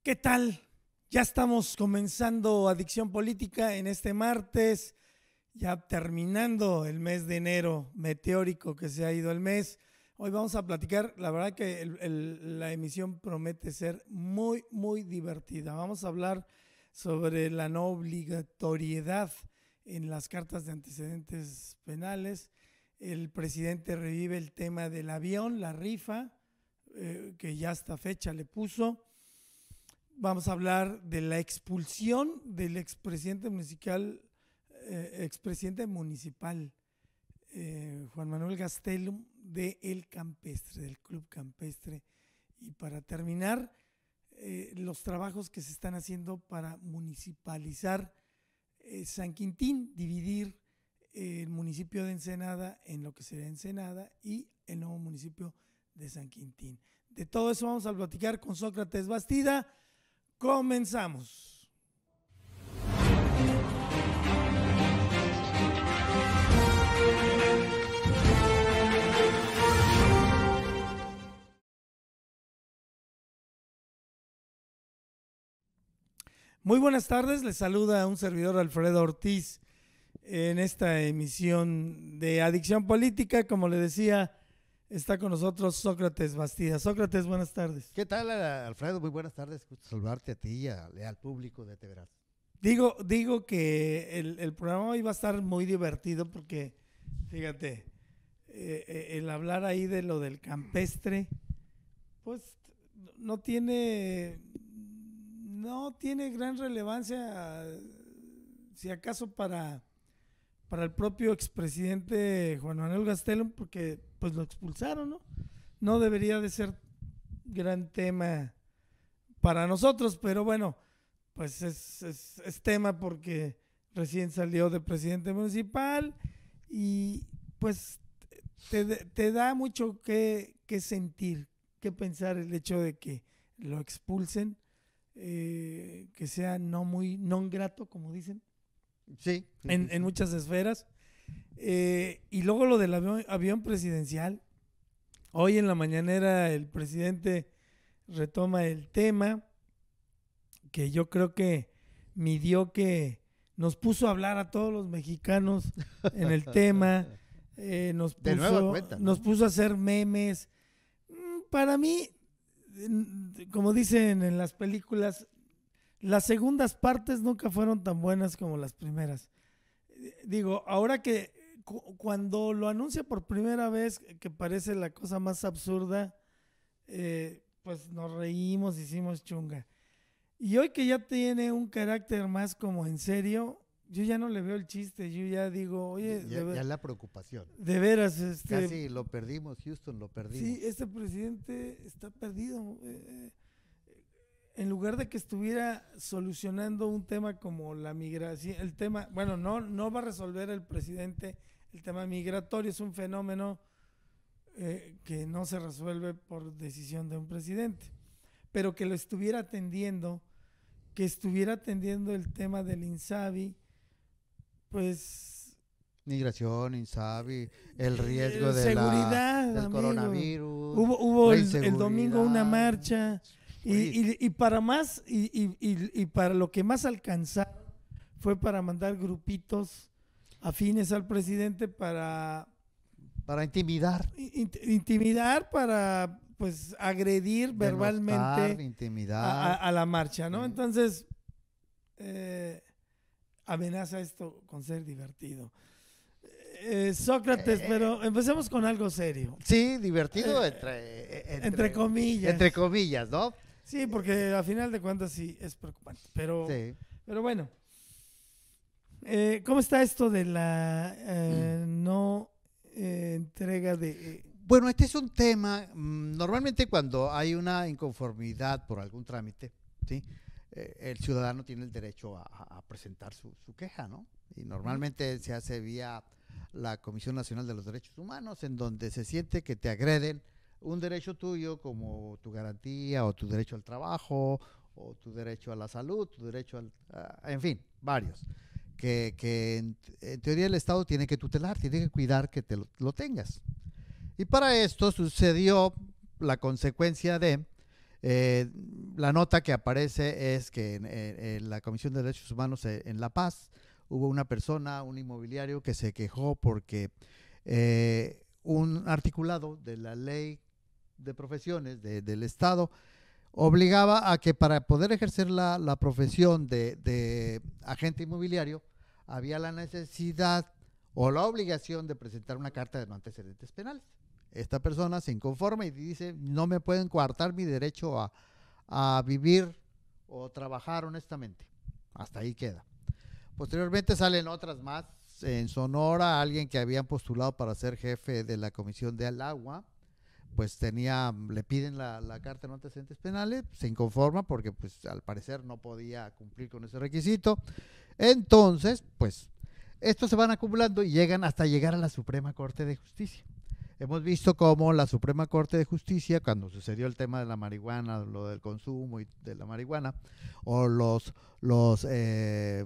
¿Qué tal? Ya estamos comenzando Adicción Política en este martes, ya terminando el mes de enero meteórico que se ha ido el mes. Hoy vamos a platicar, la verdad que la emisión promete ser muy divertida. Vamos a hablar sobre la no obligatoriedad en las cartas de antecedentes penales. El presidente revive el tema del avión, la rifa, que ya hasta fecha le puso. Vamos a hablar de la expulsión del expresidente municipal, Juan Manuel Gastelum, del Campestre, del Club Campestre. Y para terminar, los trabajos que se están haciendo para municipalizar San Quintín, dividir el municipio de Ensenada en lo que será Ensenada y el nuevo municipio de San Quintín. De todo eso vamos a platicar con Sócrates Bastida. Comenzamos. Muy buenas tardes, les saluda un servidor Alfredo Ortiz en esta emisión de Adicción Política. Como le decía, está con nosotros Sócrates Bastida. Sócrates, buenas tardes. ¿Qué tal, Alfredo? Muy buenas tardes. Gusto saludarte a ti y al público de Te Verás. Digo que el programa hoy va a estar muy divertido porque, fíjate, el hablar ahí de lo del campestre, pues no tiene gran relevancia, si acaso para el propio expresidente Juan Manuel Gastelum, porque pues lo expulsaron, ¿no? No debería de ser gran tema para nosotros, pero bueno, pues es tema porque recién salió de presidente municipal y pues te da mucho que sentir, que pensar el hecho de que lo expulsen, que sea non grato, como dicen. Sí. En muchas esferas. Y luego lo del avión presidencial. Hoy en la mañanera el presidente retoma el tema, que yo creo que midió que nos puso a hablar a todos los mexicanos en el tema. Nos puso a hacer memes. Para mí, como dicen en las películas, las segundas partes nunca fueron tan buenas como las primeras. Digo, ahora que cuando lo anuncia por primera vez, que parece la cosa más absurda, pues nos reímos, hicimos chunga. Y hoy que ya tiene un carácter más como en serio, yo ya no le veo el chiste, yo ya digo, oye, ya la preocupación. De veras, casi lo perdimos, Houston, lo perdimos. Sí, este presidente está perdido. En lugar de que estuviera solucionando un tema como la migración, el tema, bueno, no va a resolver el presidente el tema migratorio, es un fenómeno que no se resuelve por decisión de un presidente, pero que lo estuviera atendiendo, el tema del INSABI, pues... Migración, INSABI, el riesgo de seguridad, del amigo. Coronavirus. Hubo el domingo una marcha y para más y para lo que más alcanzaron fue para mandar grupitos afines al presidente para intimidar. Intimidar, para pues agredir verbalmente intimidar a la marcha, ¿no? Entonces amenaza esto con ser divertido. Sócrates, pero empecemos con algo serio. Sí, divertido entre comillas. Entre comillas, ¿no? Sí, porque a final de cuentas sí es preocupante. Pero bueno, ¿cómo está esto de la no entrega de... Bueno, este es un tema, normalmente cuando hay una inconformidad por algún trámite, ¿sí? El ciudadano tiene el derecho a presentar su queja, ¿no? Y normalmente se hace vía la Comisión Nacional de los Derechos Humanos, en donde se siente que te agreden un derecho tuyo, como tu garantía o tu derecho al trabajo o tu derecho a la salud, tu derecho en fin, varios, que en teoría el Estado tiene que tutelar, tiene que cuidar que te lo tengas. Y para esto sucedió la consecuencia de Eh, la nota que aparece es que en la Comisión de Derechos Humanos en La Paz hubo una persona, un inmobiliario, que se quejó porque un articulado de la ley de profesiones del Estado obligaba a que para poder ejercer la profesión de agente inmobiliario había la necesidad o la obligación de presentar una carta de no antecedentes penales. Esta persona se inconforma y dice, no me pueden coartar mi derecho a vivir o trabajar honestamente. Hasta ahí queda. Posteriormente salen otras más. En Sonora, alguien que habían postulado para ser jefe de la Comisión del Agua, pues le piden la carta de no antecedentes penales, se inconforma porque pues al parecer no podía cumplir con ese requisito. Entonces, pues estos se van acumulando y llegan hasta llegar a la Suprema Corte de Justicia. Hemos visto cómo la Suprema Corte de Justicia, cuando sucedió el tema de la marihuana, lo del consumo de la marihuana, o los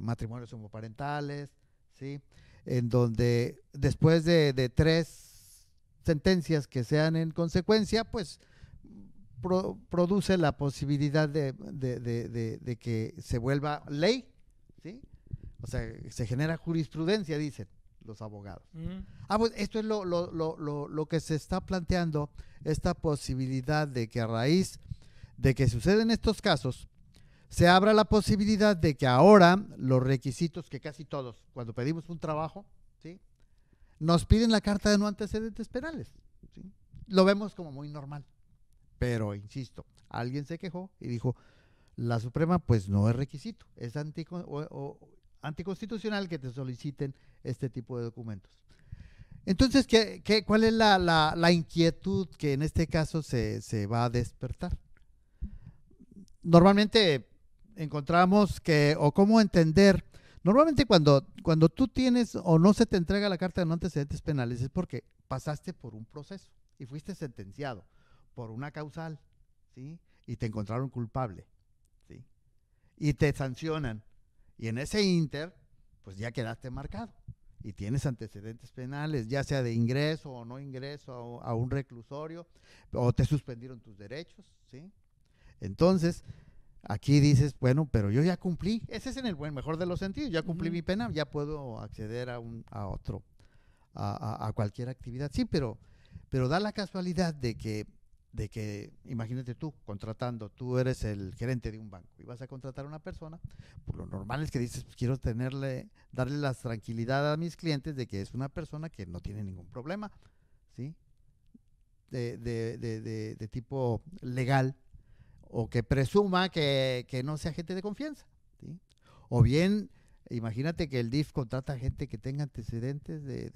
matrimonios homoparentales, ¿sí? En donde después de 3 sentencias que sean en consecuencia, pues produce la posibilidad de que se vuelva ley, ¿sí? O sea, se genera jurisprudencia, dicen los abogados. Pues esto es lo que se está planteando, esta posibilidad de que a raíz de que suceden estos casos, se abra la posibilidad de que ahora los requisitos que casi todos, cuando pedimos un trabajo, ¿sí?, nos piden la carta de no antecedentes penales, ¿sí? Lo vemos como muy normal, pero insisto, alguien se quejó y dijo, la Suprema pues no es requisito, es anticonstitucional que te soliciten este tipo de documentos. Entonces, ¿cuál es la inquietud que en este caso se va a despertar? Normalmente encontramos o cómo entender, normalmente cuando tú tienes o no se te entrega la carta de no antecedentes penales es porque pasaste por un proceso y fuiste sentenciado por una causal, ¿sí?, y te encontraron culpable, ¿sí?, y te sancionan, y en ese inter, pues ya quedaste marcado y tienes antecedentes penales, ya sea de ingreso o no ingreso a un reclusorio, o te suspendieron tus derechos, ¿sí? Entonces, aquí dices, bueno, pero yo ya cumplí, ese es en el mejor de los sentidos, ya cumplí mi pena, ya puedo acceder a cualquier actividad. Sí, pero da la casualidad de que imagínate tú contratando, tú eres el gerente de un banco y vas a contratar a una persona, pues lo normal es que dices, pues quiero darle la tranquilidad a mis clientes de que es una persona que no tiene ningún problema, ¿sí?, de tipo legal, o que presuma que no sea gente de confianza, ¿sí? O bien, imagínate que el DIF contrata gente que tenga antecedentes de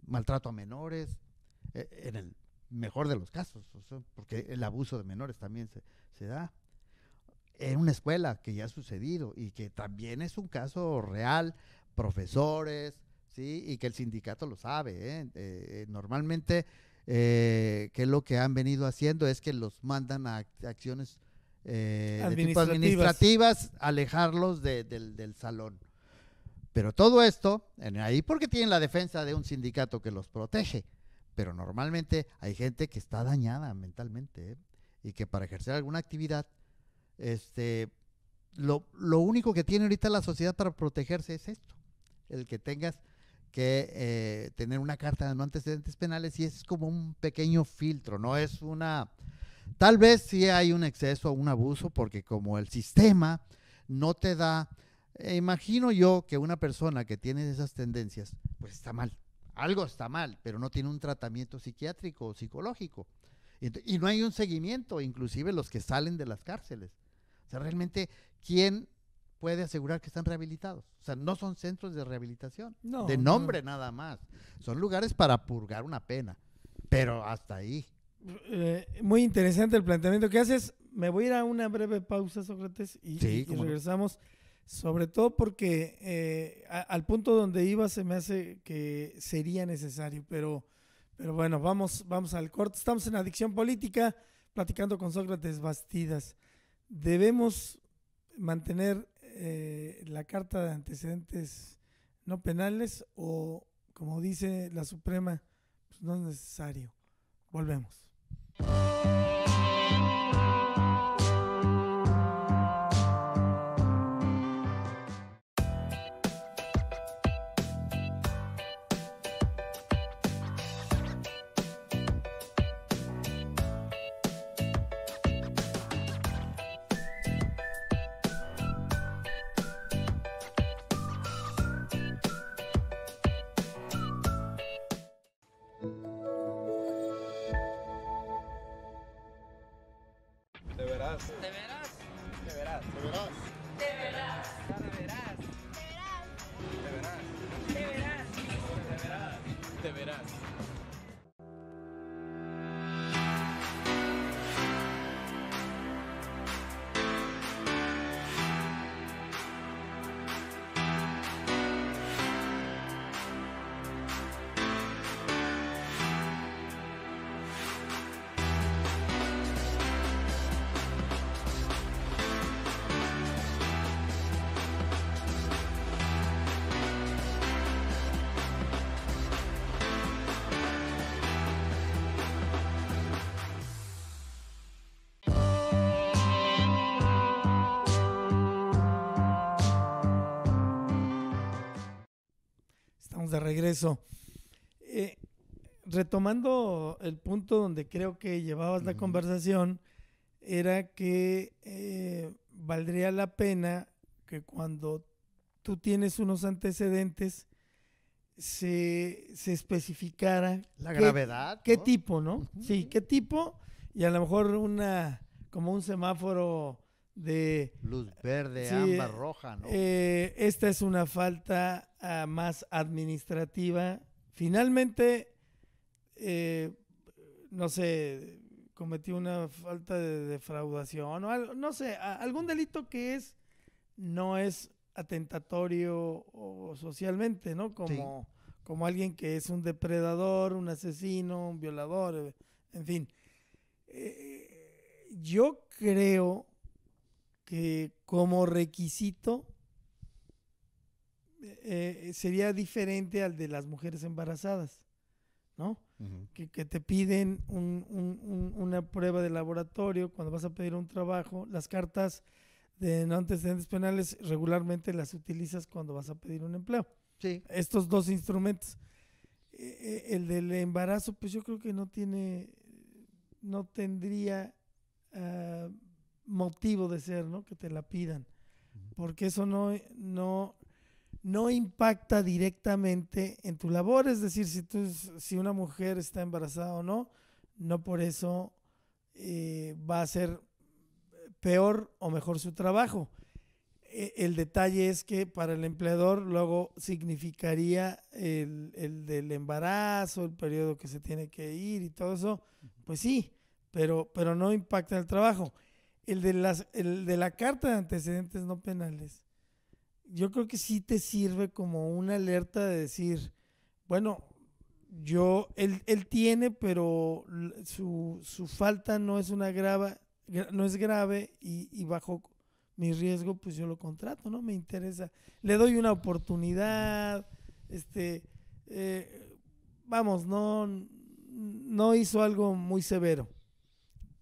maltrato a menores, en el mejor de los casos, o sea, porque el abuso de menores también se da en una escuela, que ya ha sucedido y que también es un caso real, profesores, ¿sí?, y que el sindicato lo sabe, normalmente, que es lo que han venido haciendo es que los mandan a acciones de tipo administrativas, alejarlos del salón. Pero todo esto, ahí porque tienen la defensa de un sindicato que los protege, pero normalmente hay gente que está dañada mentalmente, y que para ejercer alguna actividad, lo único que tiene ahorita la sociedad para protegerse es esto, el que tengas que tener una carta de no antecedentes penales, y es como un pequeño filtro, no es tal vez sí hay un exceso o un abuso, porque como el sistema no te da, imagino yo que una persona que tiene esas tendencias, pues está mal, algo está mal, pero no tiene un tratamiento psiquiátrico o psicológico, y no hay un seguimiento, inclusive los que salen de las cárceles. O sea, realmente, ¿quién puede asegurar que están rehabilitados? O sea, no son centros de rehabilitación, de nombre nada más. Son lugares para purgar una pena, pero hasta ahí. Muy interesante el planteamiento que haces. Me voy a ir a una breve pausa, Sócrates, y regresamos. No. Sobre todo porque al punto donde iba se me hace que sería necesario, pero bueno, vamos al corte. Estamos en Adicción Política, platicando con Sócrates Bastidas. ¿Debemos mantener la carta de antecedentes no penales o, como dice la Suprema, pues no es necesario? Volvemos. De veras. ¿De veras? De veras. De veras. ¿De veras? ¿De veras? De veras. ¿De veras? De veras. Estamos de regreso. Retomando el punto donde creo que llevabas la conversación, era que valdría la pena que cuando tú tienes unos antecedentes se especificara La qué- gravedad. qué ¿no? tipo, ¿no? Ujú. Sí, qué tipo, y a lo mejor como un semáforo de Luz verde, sí, ámbar, roja, ¿no? esta es una falta más administrativa. Finalmente, no sé, cometió una falta de defraudación o algo, no sé, algún delito que no es atentatorio o socialmente, ¿no? Como alguien que es un depredador, un asesino, un violador, en fin. Yo creo que como requisito sería diferente al de las mujeres embarazadas, ¿no? Ujú. Que te piden una prueba de laboratorio cuando vas a pedir un trabajo. Las cartas de no antecedentes penales regularmente las utilizas cuando vas a pedir un empleo. Sí. Estos dos instrumentos. El del embarazo, pues yo creo que no tendría motivo de ser, ¿no? Que te la pidan, porque eso no impacta directamente en tu labor. Es decir, si una mujer está embarazada o no, no por eso va a ser peor o mejor su trabajo. El detalle es que para el empleador luego significaría el del embarazo, el periodo que se tiene que ir y todo eso, pues sí, pero no impacta en el trabajo. El de la carta de antecedentes no penales, yo creo que sí te sirve como una alerta de decir, bueno, él tiene, pero su falta no es no es grave y bajo mi riesgo, pues yo lo contrato, ¿no? Me interesa. Le doy una oportunidad, vamos, no hizo algo muy severo.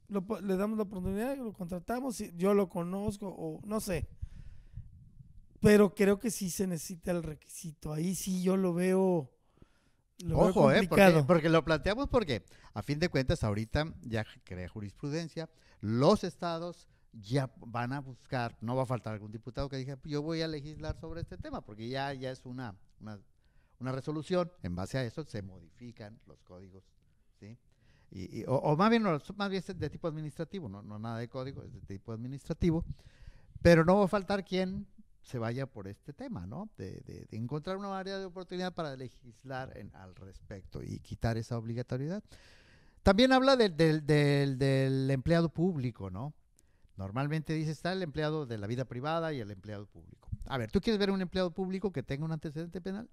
Le damos la oportunidad, lo contratamos, yo lo conozco, o no sé. Pero creo que sí se necesita el requisito. Ahí sí yo lo veo Ojo, complicado. porque lo planteamos porque a fin de cuentas ahorita ya crea jurisprudencia, los estados ya van a buscar, no va a faltar algún diputado que diga, yo voy a legislar sobre este tema, porque ya es una resolución, en base a eso se modifican los códigos, ¿sí? O más bien es de tipo administrativo, no nada de código, es de tipo administrativo, pero no va a faltar quien se vaya por este tema, ¿no? De encontrar una área de oportunidad para legislar al respecto y quitar esa obligatoriedad. También habla del empleado público, ¿no? Normalmente dice, está el empleado de la vida privada y el empleado público. A ver, ¿tú quieres ver un empleado público que tenga un antecedente penal?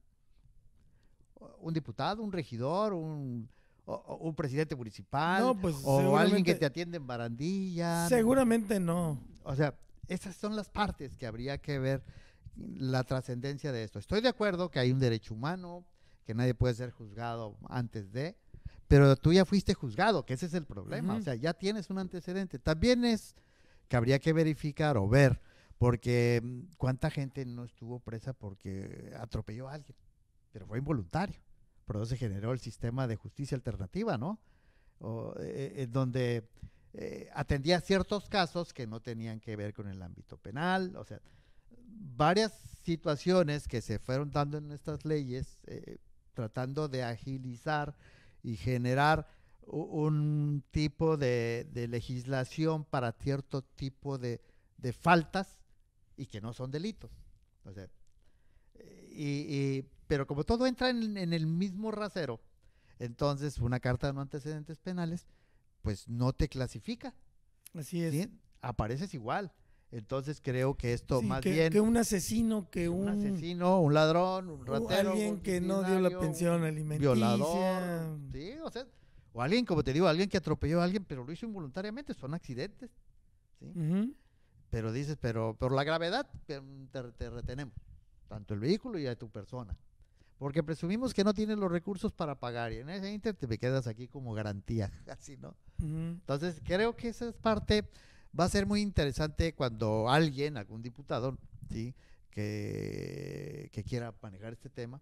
¿Un diputado, un regidor, un presidente municipal? No, pues, ¿O alguien que te atiende en barandilla? Seguramente no. O sea, esas son las partes que habría que ver la trascendencia de esto. Estoy de acuerdo que hay un derecho humano, que nadie puede ser juzgado antes de, pero tú ya fuiste juzgado, que ese es el problema. Ujú. O sea, ya tienes un antecedente. También es que habría que verificar o ver, porque cuánta gente no estuvo presa porque atropelló a alguien, pero fue involuntario. Por eso se generó el sistema de justicia alternativa, ¿no? Donde atendía ciertos casos que no tenían que ver con el ámbito penal, o sea, varias situaciones que se fueron dando en estas leyes, tratando de agilizar y generar un tipo de legislación para cierto tipo de faltas y que no son delitos. O sea, pero como todo entra en el mismo rasero, entonces una carta de no antecedentes penales, pues no te clasifica, Así es. ¿sí? Apareces igual. Entonces creo que esto Sí, más que, bien que un asesino, que un un asesino, un ladrón, un ratero, alguien un que no dio la victimario, pensión un alimenticia. violador, sí, o sea, o alguien, como te digo, alguien que atropelló a alguien, pero lo hizo involuntariamente, son accidentes, ¿sí? Ujú. Pero dices, pero por la gravedad te retenemos, tanto el vehículo y a tu persona, porque presumimos que no tienes los recursos para pagar y en ese inter te me quedas aquí como garantía, así, ¿no? Ujú. Entonces creo que esa es parte, va a ser muy interesante cuando alguien, algún diputado, ¿sí? que quiera manejar este tema,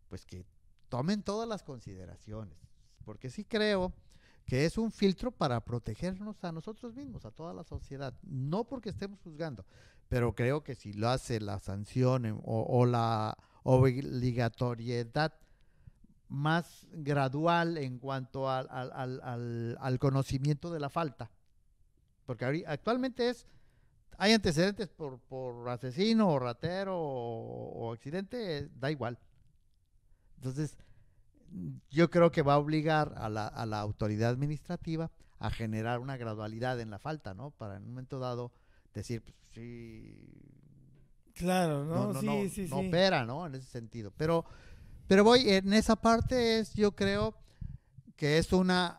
pues que tomen todas las consideraciones, porque sí creo que es un filtro para protegernos a nosotros mismos, a toda la sociedad, no porque estemos juzgando, pero creo que si lo hace la sanción o la obligatoriedad más gradual en cuanto al conocimiento de la falta, porque actualmente hay antecedentes por asesino o ratero o accidente, da igual. Entonces, yo creo que va a obligar a la autoridad administrativa a generar una gradualidad en la falta, ¿no? Para en un momento dado decir, pues sí, Claro, no, ¿no? no, Sí, no, sí, no sí. opera, ¿no? En ese sentido. Pero voy, en esa parte yo creo que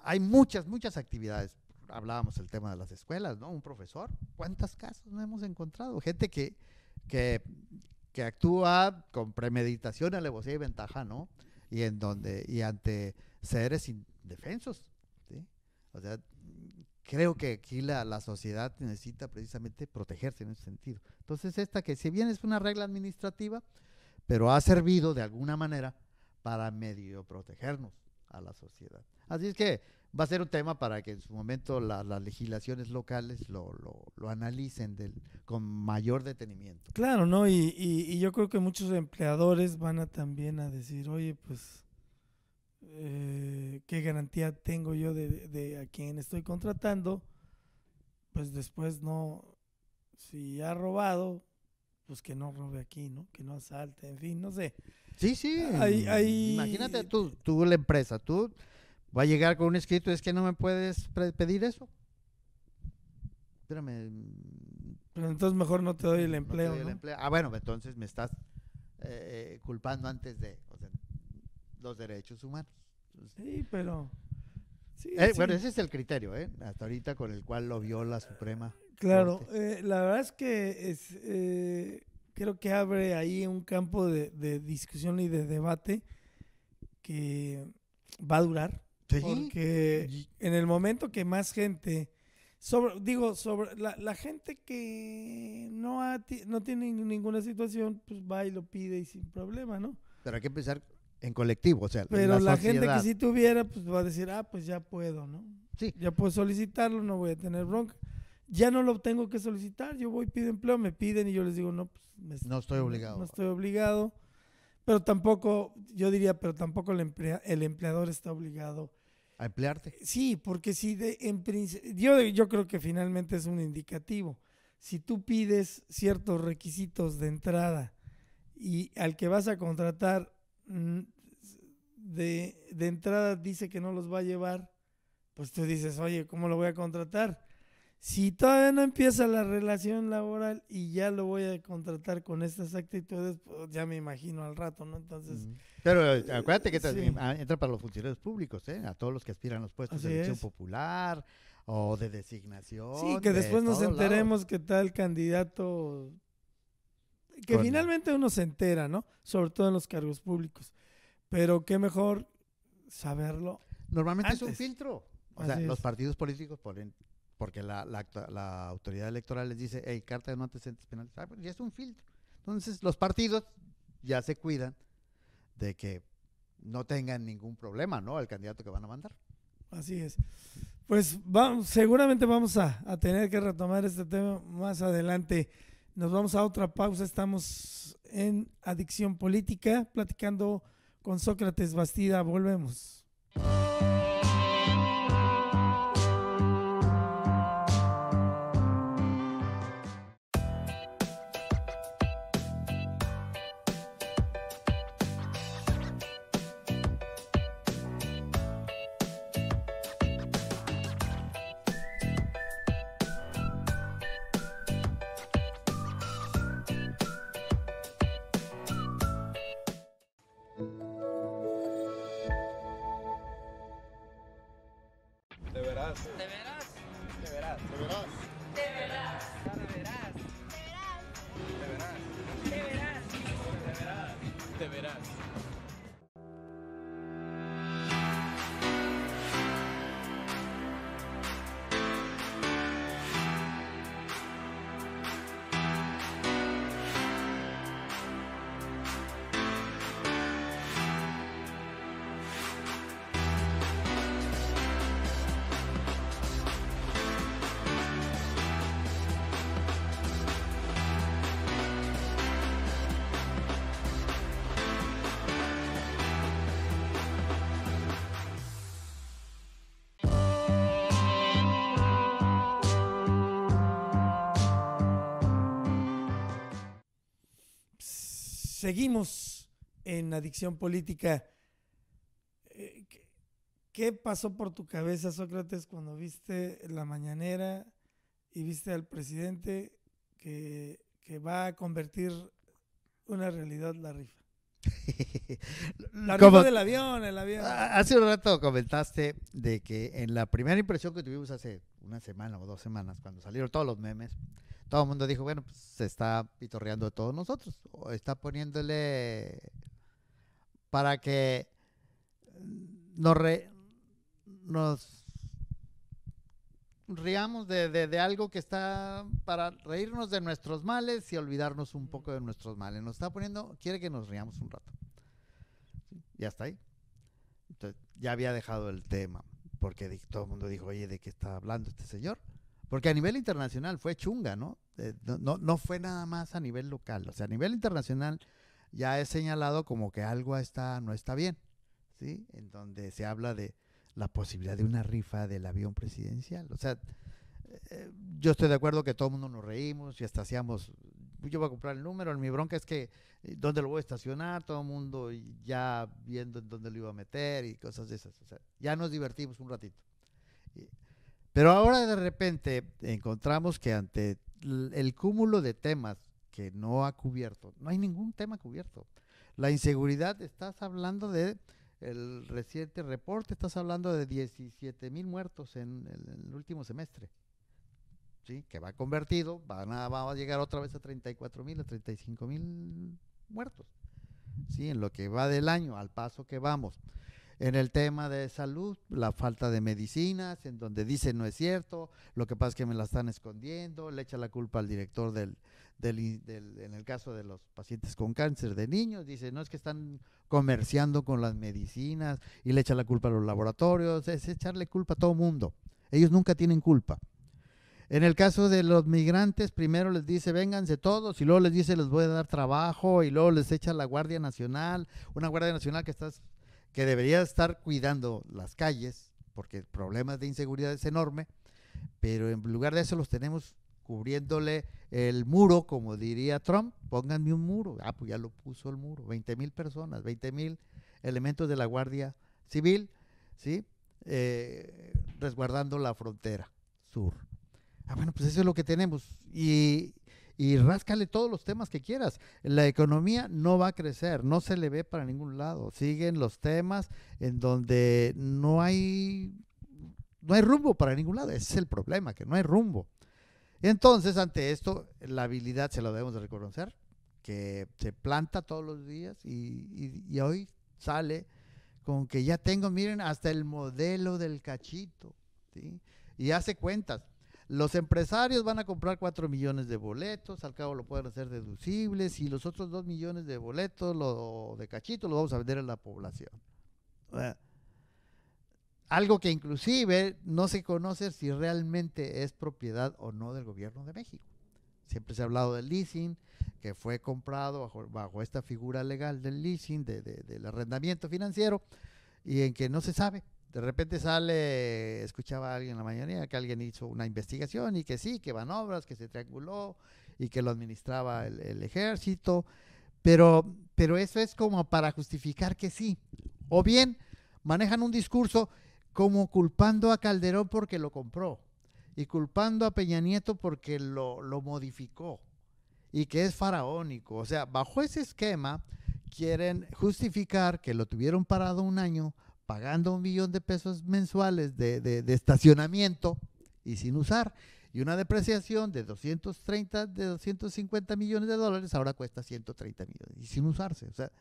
hay muchas actividades. Hablábamos del tema de las escuelas, ¿no? Un profesor, ¿cuántos casos no hemos encontrado? Gente que, que actúa con premeditación, alevosía y ventaja, ¿no? Y ante seres indefensos, ¿sí? O sea, creo que aquí la sociedad necesita precisamente protegerse en ese sentido. Entonces que si bien es una regla administrativa, pero ha servido de alguna manera para medio protegernos a la sociedad. Así es que va a ser un tema para que en su momento las legislaciones locales lo analicen con mayor detenimiento. Claro, ¿no? Y yo creo que muchos empleadores van a también a decir, oye, pues, ¿qué garantía tengo yo de a quien estoy contratando? Pues después no, si ha robado, pues que no robe aquí, ¿no? Que no asalte, en fin, no sé. Sí, imagínate Hay tú la empresa, tú va a llegar con un escrito, es que no me puedes pedir eso. Espérame, pero entonces mejor no te doy el no te empleo, doy el ¿no? empleo. Ah, bueno, entonces me estás culpando antes de, o sea, los derechos humanos. Sí, pero... Sí, sí. Bueno, ese es el criterio, hasta ahorita con el cual lo vio la Suprema Claro, Corte. la verdad es que creo que abre ahí un campo de discusión y de debate que va a durar, Sí, porque y- en el momento que más gente, sobre la gente que no tiene ninguna situación, pues va y lo pide y sin problema, ¿no? pero hay que pensar en colectivo, o sea, Pero la gente que sociedad. sí tuviera, pues va a decir, pues ya puedo, ¿no? Sí. Ya puedo solicitarlo, no voy a tener bronca. Ya no lo tengo que solicitar, yo voy, pido empleo, me piden y yo les digo, no, pues No estoy obligado. No estoy obligado. Pero tampoco, yo diría, pero tampoco el empleador está obligado. A emplearte. Sí, porque si yo creo que finalmente es un indicativo. Si tú pides ciertos requisitos de entrada y al que vas a contratar de entrada dice que no los va a llevar, pues tú dices, oye, ¿cómo lo voy a contratar? Si todavía no empieza la relación laboral y ya lo voy a contratar con estas actitudes, pues ya me imagino al rato, ¿no? Entonces, Pero acuérdate que sí. entra para los funcionarios públicos, a todos los que aspiran a los puestos Así de elección es. popular o de designación. Sí, que de después nos todos enteremos lados. que tal candidato, que Con- finalmente uno se entera, ¿no? Sobre todo en los cargos públicos. Pero qué mejor saberlo Normalmente es un Antes. filtro. O sea, Así los es. partidos políticos ponen, porque la autoridad electoral les dice, hey, carta de no antecedentes penales, pues ya es un filtro. Entonces, los partidos ya se cuidan de que no tengan ningún problema, ¿no? El candidato que van a mandar. Así es. Pues seguramente vamos a tener que retomar este tema más adelante. Nos vamos a otra pausa. Estamos en Adicción Política, platicando con Sócrates Bastida. Volvemos. Te verás. ¿Te verás? Te verás. Te verás. ¿Te verás? Cara, verás. Te verás. ¿Te verás? Te verás. Te verás. Seguimos en Adicción Política. ¿Qué pasó por tu cabeza, Sócrates, cuando viste la mañanera y viste al presidente que va a convertir una realidad la rifa? La Como- rifa del avión, el avión. Hace un rato comentaste de que en la primera impresión que tuvimos hace una semana o 2 semanas, cuando salieron todos los memes, todo el mundo dijo, bueno, pues se está pitorreando de todos nosotros, o está poniéndole para que nos riamos de algo que está para reírnos de nuestros males y olvidarnos un poco de nuestros males. Nos está poniendo, quiere que nos riamos un rato. ¿Sí? Ya está ahí. Entonces, ya había dejado el tema, porque todo el mundo dijo, oye, ¿de qué está hablando este señor? Porque a nivel internacional fue chunga, ¿no? No fue nada más a nivel local. O sea, a nivel internacional ya he señalado como que algo no está bien, ¿sí? En donde se habla de la posibilidad de una rifa del avión presidencial. O sea, yo estoy de acuerdo que todo el mundo nos reímos y hasta hacíamos, yo voy a comprar el número, mi bronca es que dónde lo voy a estacionar, todo el mundo ya viendo en dónde lo iba a meter y cosas de esas. O sea, ya nos divertimos un ratito. Pero ahora de repente encontramos que ante el cúmulo de temas que no ha cubierto, no hay ningún tema cubierto. La inseguridad, estás hablando de el reciente reporte, estás hablando de 17,000 muertos en el último semestre, ¿sí? Que va convertido, va a llegar otra vez a 34,000, a 35,000 muertos, ¿sí? En lo que va del año, al paso que vamos. En el tema de salud, la falta de medicinas, en donde dice no es cierto, lo que pasa es que me la están escondiendo, le echa la culpa al director en el caso de los pacientes con cáncer de niños, dice no es que están comerciando con las medicinas y le echa la culpa a los laboratorios, es echarle culpa a todo mundo, ellos nunca tienen culpa. En el caso de los migrantes, primero les dice vénganse todos y luego les dice les voy a dar trabajo y luego les echa la Guardia Nacional, una Guardia Nacional que debería estar cuidando las calles, porque el problema de inseguridad es enorme, pero en lugar de eso los tenemos cubriéndole el muro, como diría Trump, pónganme un muro. Ah, pues ya lo puso el muro, 20,000 personas, 20,000 elementos de la Guardia Civil, ¿sí? Resguardando la frontera sur. Ah, bueno, pues eso es lo que tenemos. Y ráscale todos los temas que quieras. La economía no va a crecer, no se le ve para ningún lado. Siguen los temas en donde no hay rumbo para ningún lado. Ese es el problema, que no hay rumbo. Entonces, ante esto, la habilidad se lo debemos de reconocer, que se planta todos los días y hoy sale con que ya tengo, miren, hasta el modelo del cachito, ¿sí? Y hace cuentas. Los empresarios van a comprar 4 millones de boletos, al cabo lo pueden hacer deducibles, y los otros 2 millones de boletos de cachito los vamos a vender a la población. Algo que inclusive no se conoce si realmente es propiedad o no del gobierno de México. Siempre se ha hablado del leasing, que fue comprado bajo esta figura legal del leasing, del arrendamiento financiero, y en que no se sabe. De repente escuchaba a alguien en la mañana que alguien hizo una investigación y que sí, que van obras, que se trianguló y que lo administraba el ejército, pero eso es como para justificar que sí. O bien manejan un discurso como culpando a Calderón porque lo compró y culpando a Peña Nieto porque lo modificó y que es faraónico. O sea, bajo ese esquema quieren justificar que lo tuvieron parado un año pagando 1 millón de pesos mensuales de estacionamiento y sin usar, y una depreciación de 250 millones de dólares ahora cuesta 130 millones y sin usarse. O sea,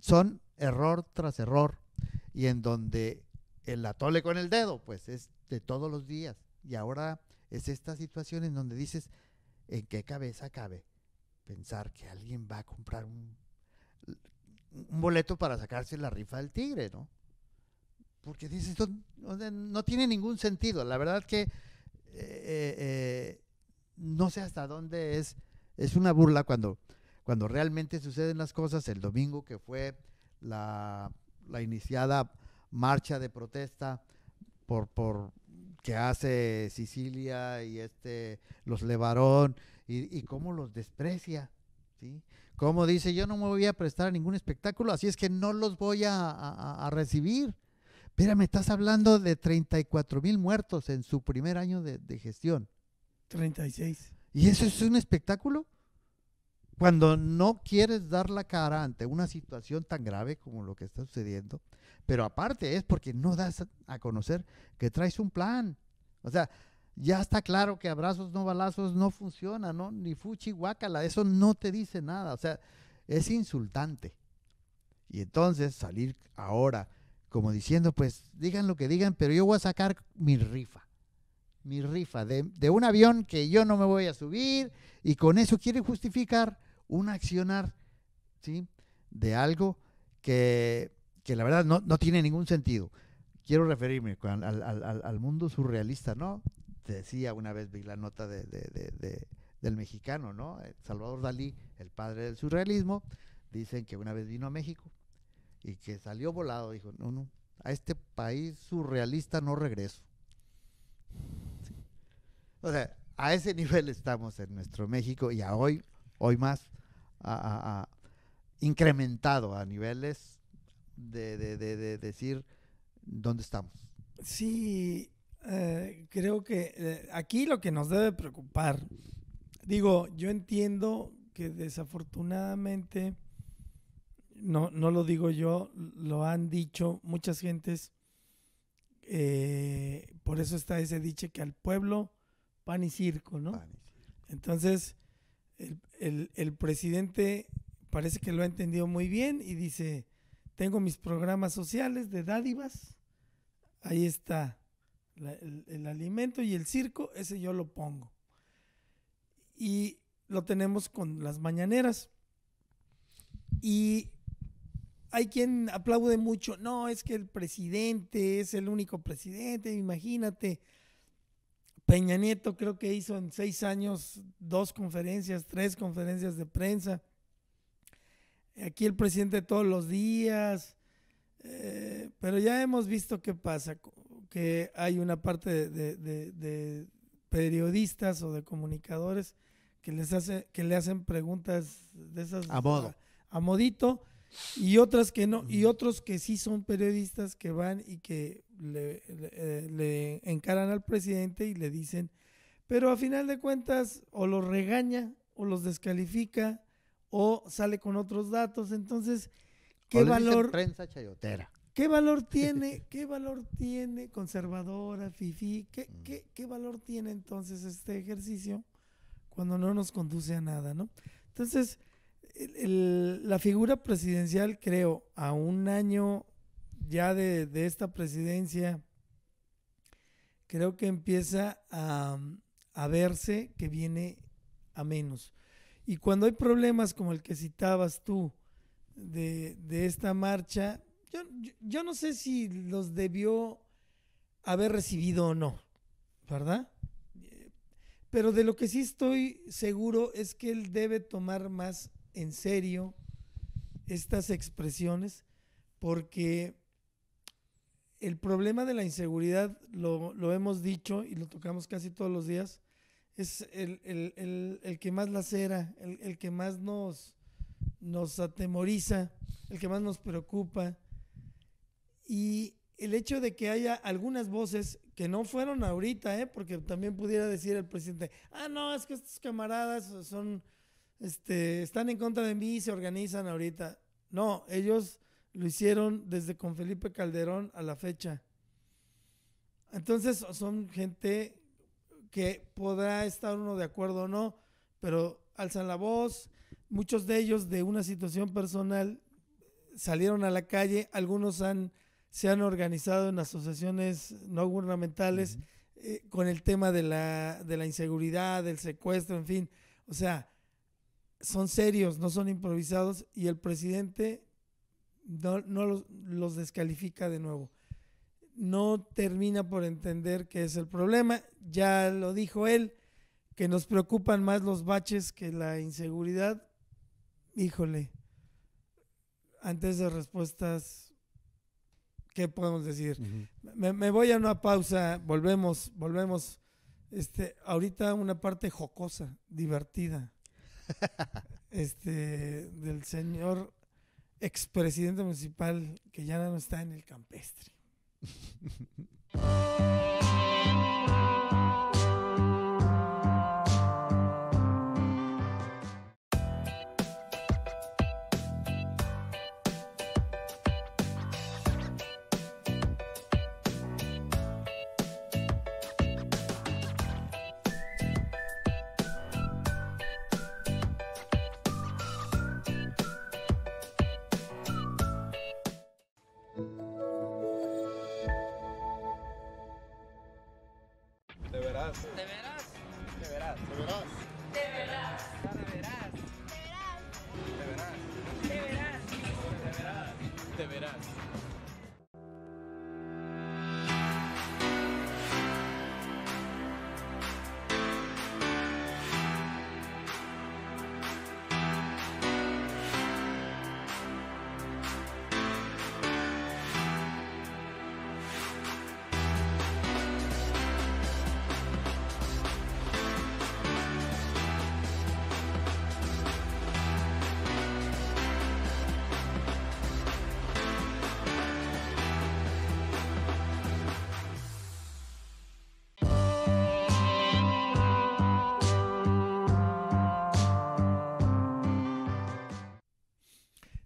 son error tras error, y en donde el atole con el dedo pues es de todos los días, y ahora es esta situación en donde dices, ¿en qué cabeza cabe pensar que alguien va a comprar un boleto para sacarse la rifa del tigre, ¿no? Porque dices, esto no tiene ningún sentido. La verdad que no sé hasta dónde es una burla cuando realmente suceden las cosas. El domingo, que fue la iniciada marcha de protesta por que hace Sicilia y los Levarón, y cómo los desprecia, ¿sí? Como dice, yo no me voy a prestar a ningún espectáculo, así es que no los voy a recibir. Espérame, estás hablando de 34,000 muertos en su primer año de gestión. 36. ¿Y eso es un espectáculo? Cuando no quieres dar la cara ante una situación tan grave como lo que está sucediendo, pero aparte es porque no das a conocer que traes un plan. O sea, ya está claro que abrazos no balazos no funciona, ¿no? Ni fuchi guácala, eso no te dice nada. O sea, es insultante. Y entonces salir ahora como diciendo, pues digan lo que digan, pero yo voy a sacar mi rifa de un avión que yo no me voy a subir, y con eso quieren justificar un accionar, ¿sí?, de algo que la verdad no tiene ningún sentido. Quiero referirme al mundo surrealista, ¿no? Te decía, una vez vi la nota del mexicano, ¿no? Salvador Dalí, el padre del surrealismo. Dicen que una vez vino a México y que salió volado. Dijo, no, a este país surrealista no regreso. Sí. O sea, a ese nivel estamos en nuestro México, y hoy más incrementado a niveles de decir dónde estamos. Sí, creo que aquí lo que nos debe preocupar, digo, yo entiendo que desafortunadamente, no lo digo yo, lo han dicho muchas gentes, por eso está ese dicho que al pueblo pan y circo, ¿no? Entonces, el presidente parece que lo ha entendido muy bien y dice, tengo mis programas sociales de dádivas, ahí está el alimento y el circo, ese yo lo pongo. Y lo tenemos con las mañaneras. Y hay quien aplaude mucho, no, es que el presidente es el único presidente, imagínate. Peña Nieto creo que hizo en 6 años 2 conferencias, 3 conferencias de prensa. Aquí el presidente todos los días, pero ya hemos visto qué pasa, que hay una parte de periodistas o de comunicadores que le hacen preguntas de esas a modito, y otras que no, y otros que sí son periodistas que van y que le encaran al presidente y le dicen, pero a final de cuentas o los regaña o los descalifica o sale con otros datos. Entonces, ¿qué valor? Prensa chayotera. ¿Qué valor tiene? ¿Qué valor tiene conservadora, fifí? ¿Qué valor tiene entonces este ejercicio cuando no nos conduce a nada, ¿no? Entonces, La figura presidencial, creo, a un año ya de esta presidencia, creo que empieza a verse que viene a menos. Y cuando hay problemas como el que citabas tú de esta marcha, yo no sé si los debió haber recibido o no, ¿verdad? Pero de lo que sí estoy seguro es que él debe tomar más en serio estas expresiones, porque el problema de la inseguridad, lo hemos dicho y lo tocamos casi todos los días, es el que más lacera, el que más nos atemoriza, el que más nos preocupa. Y el hecho de que haya algunas voces que no fueron ahorita, porque también pudiera decir el presidente, no, es que estos camaradas están en contra de mí y se organizan ahorita. No, ellos lo hicieron desde con Felipe Calderón a la fecha. Entonces son gente que podrá estar uno de acuerdo o no, pero alzan la voz. Muchos de ellos, de una situación personal, salieron a la calle. Algunos se han organizado en asociaciones no gubernamentales, con el tema de la inseguridad, del secuestro, en fin. O sea, son serios, no son improvisados, y el presidente no los descalifica de nuevo. No termina por entender qué es el problema. Ya lo dijo él, que nos preocupan más los baches que la inseguridad. Híjole, antes de respuestas, ¿qué podemos decir? Me voy a una pausa, volvemos. Ahorita una parte jocosa, divertida, del señor expresidente municipal que ya no está en el campestre. Te verás. ¿De veras? Te verás. Te verás. ¿De veras? Ahora verás. Te verás. ¿De veras? Te verás. Te verás.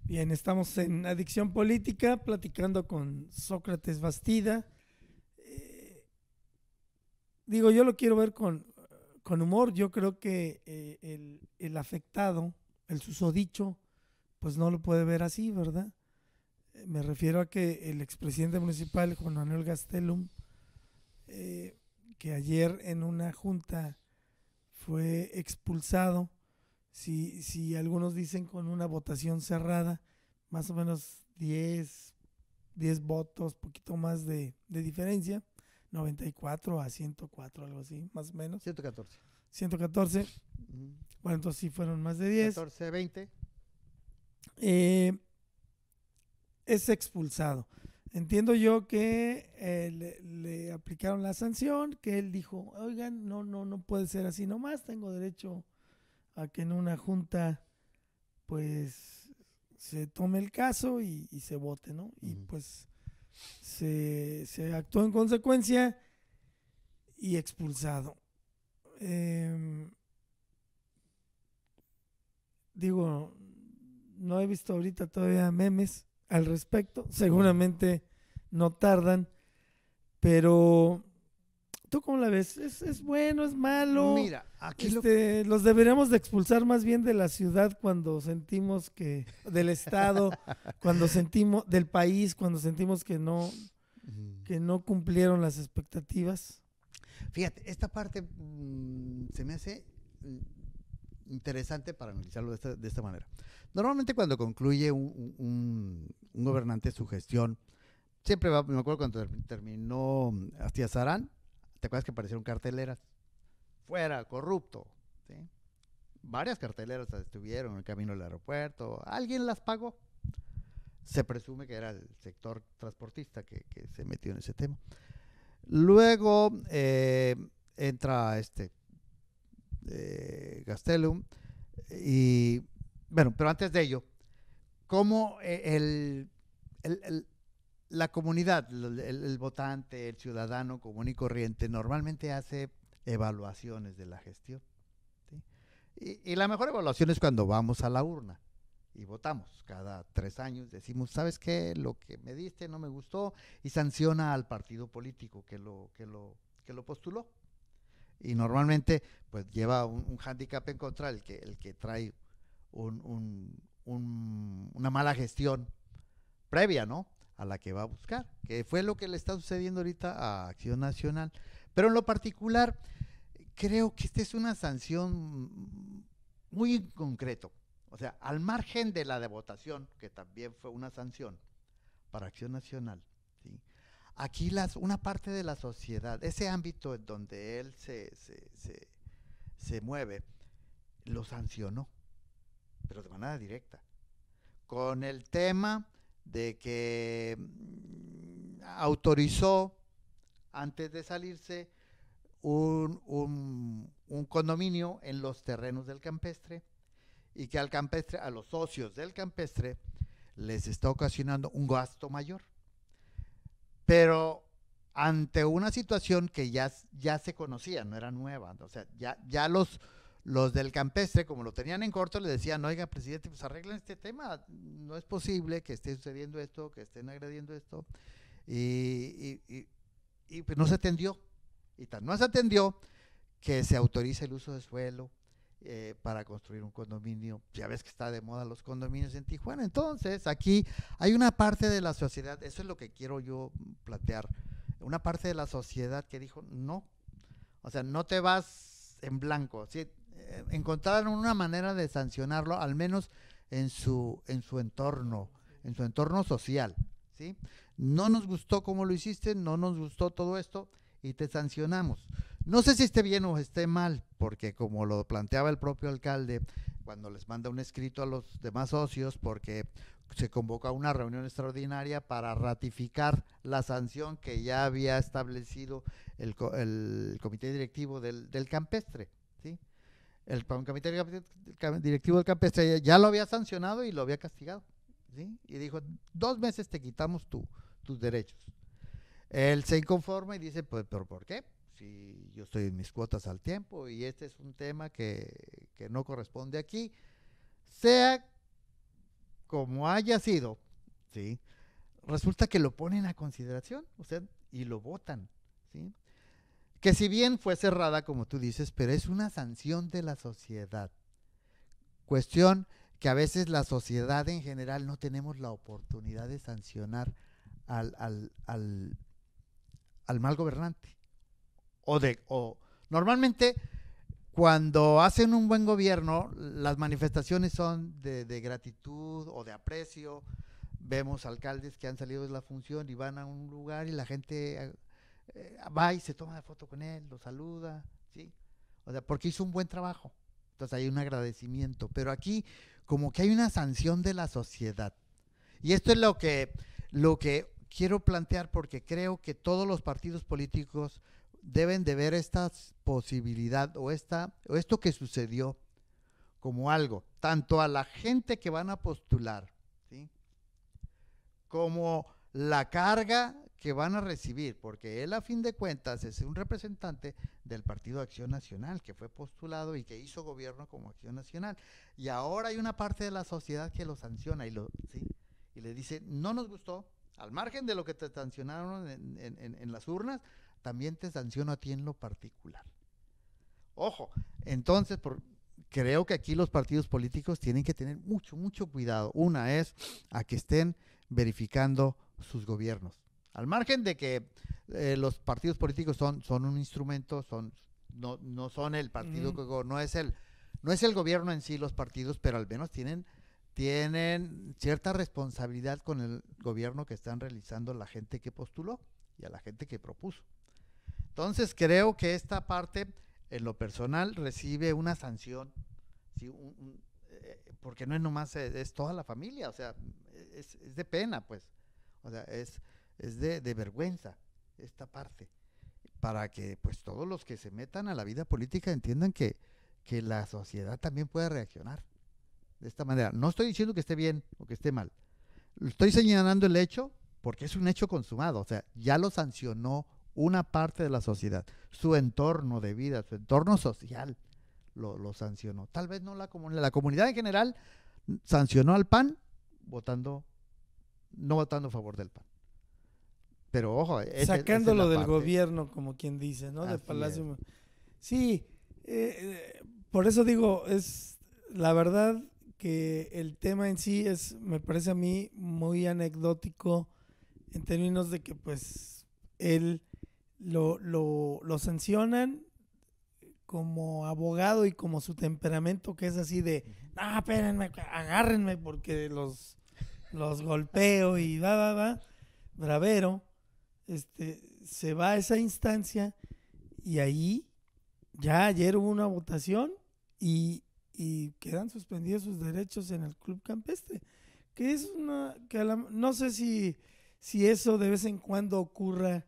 Bien, estamos en Adicción Política, platicando con Sócrates Bastida. Yo lo quiero ver con humor. Yo creo que el afectado, el susodicho, pues no lo puede ver así, ¿verdad? Me refiero a que el expresidente municipal, Juan Manuel Gastelum, que ayer en una junta fue expulsado, si algunos dicen con una votación cerrada, más o menos 10 votos, poquito más de diferencia, 94 a 104, algo así, más o menos. 114. 114, bueno, entonces sí fueron más de 10. 14, 20. Es expulsado. Entiendo yo que le aplicaron la sanción, que él dijo, oigan, no puede ser así nomás, tengo derecho a que en una junta pues se tome el caso y se vote, ¿no? Y pues se actuó en consecuencia y expulsado. No he visto ahorita todavía memes al respecto, seguramente no tardan, pero ¿Tú cómo la ves? ¿Es bueno, es malo? Mira, aquí Los deberíamos de expulsar más bien de la ciudad cuando sentimos que, del estado, cuando sentimos, del país, cuando sentimos que no cumplieron las expectativas. Fíjate, esta parte se me hace interesante para analizarlo de esta manera. Normalmente cuando concluye un gobernante su gestión, siempre va, me acuerdo cuando terminó Astiazarán, ¿te acuerdas que aparecieron carteleras? Fuera, corrupto, ¿sí? Varias carteleras estuvieron en el camino del aeropuerto, alguien las pagó. Se presume que era el sector transportista que se metió en ese tema. Luego entra Gastelum y bueno, pero antes de ello, cómo la comunidad, el votante, el ciudadano común y corriente normalmente hace evaluaciones de la gestión, ¿sí? Y la mejor evaluación es cuando vamos a la urna y votamos cada 3 años, decimos, ¿sabes qué? Lo que me diste no me gustó, y sanciona al partido político que lo postuló. Y normalmente pues lleva un hándicap en contra el que trae una mala gestión previa, ¿no?, a la que va a buscar, que fue lo que le está sucediendo ahorita a Acción Nacional. Pero en lo particular, creo que esta es una sanción muy en concreto. O sea, al margen de la de votación, que también fue una sanción para Acción Nacional, ¿sí? Aquí una parte de la sociedad, ese ámbito en donde él se mueve, lo sancionó, pero de manera directa, con el tema de que autorizó antes de salirse un condominio en los terrenos del campestre, y que al campestre, a los socios del campestre, les está ocasionando un gasto mayor. Pero ante una situación que ya se conocía, no era nueva, o sea, ya los del campestre, como lo tenían en corto, le decían, oiga, presidente, pues arreglen este tema, no es posible que esté sucediendo esto, que estén agrediendo esto, y pues no se atendió, y tan no se atendió que se autoriza el uso de suelo para construir un condominio. Ya ves que está de moda los condominios en Tijuana. Entonces aquí hay una parte de la sociedad, eso es lo que quiero yo plantear, una parte de la sociedad que dijo no, o sea, no te vas en blanco, ¿sí? Encontraron una manera de sancionarlo, al menos en su entorno social, ¿sí? No nos gustó cómo lo hiciste, no nos gustó todo esto y te sancionamos. No sé si esté bien o esté mal, porque como lo planteaba el propio alcalde, cuando les manda un escrito a los demás socios, porque se convoca una reunión extraordinaria para ratificar la sanción que ya había establecido el comité directivo del campestre, ¿sí? El comité directivo del campestre ya lo había sancionado y lo había castigado, ¿sí? Y dijo, 2 meses te quitamos tus derechos. Él se inconforma y dice, pues, ¿pero por qué? Si yo estoy en mis cuotas al tiempo y este es un tema que no corresponde aquí, sea como haya sido, ¿sí? Resulta que lo ponen a consideración, o sea, y lo votan, ¿sí? Que si bien fue cerrada, como tú dices, pero es una sanción de la sociedad. Cuestión que a veces la sociedad en general no tenemos la oportunidad de sancionar al mal gobernante. O normalmente cuando hacen un buen gobierno, las manifestaciones son de gratitud o de aprecio. Vemos alcaldes que han salido de la función y van a un lugar y la gente va y se toma la foto con él, lo saluda, ¿sí? O sea, porque hizo un buen trabajo. Entonces hay un agradecimiento. Pero aquí como que hay una sanción de la sociedad. Y esto es lo que quiero plantear, porque creo que todos los partidos políticos deben de ver esta posibilidad o esto que sucedió como algo, tanto a la gente que van a postular, ¿sí?, como la carga que van a recibir, porque él a fin de cuentas es un representante del Partido Acción Nacional que fue postulado y que hizo gobierno como Acción Nacional, y ahora hay una parte de la sociedad que lo sanciona ¿sí?, y le dice, no nos gustó, al margen de lo que te sancionaron en las urnas, también te sanciono a ti en lo particular. Ojo, entonces creo que aquí los partidos políticos tienen que tener mucho cuidado. Una es a que estén verificando sus gobiernos. Al margen de que los partidos políticos son un instrumento, no son el partido, no es el gobierno en sí los partidos, pero al menos tienen cierta responsabilidad con el gobierno que están realizando la gente que postuló y a la gente que propuso. Entonces creo que esta parte en lo personal recibe una sanción, ¿sí? Porque no es nomás, es toda la familia, o sea, es de pena, pues, o sea, es de vergüenza esta parte, para que pues todos los que se metan a la vida política entiendan que la sociedad también puede reaccionar de esta manera. No estoy diciendo que esté bien o que esté mal, estoy señalando el hecho porque es un hecho consumado, o sea, ya lo sancionó una parte de la sociedad, su entorno de vida, su entorno social lo sancionó. Tal vez no la comunidad en general sancionó al PAN no votando a favor del PAN. Pero ojo, sacándolo del gobierno, como quien dice, ¿no? De Palacio. Sí, por eso digo, es la verdad que el tema en sí me parece a mí muy anecdótico en términos de que pues él lo sancionan como abogado y como su temperamento, que es así de, no, espérenme, agárrenme porque los golpeo y va, bravero. Se va a esa instancia y ahí ya ayer hubo una votación y quedan suspendidos sus derechos en el club campestre, que es no sé si eso de vez en cuando ocurra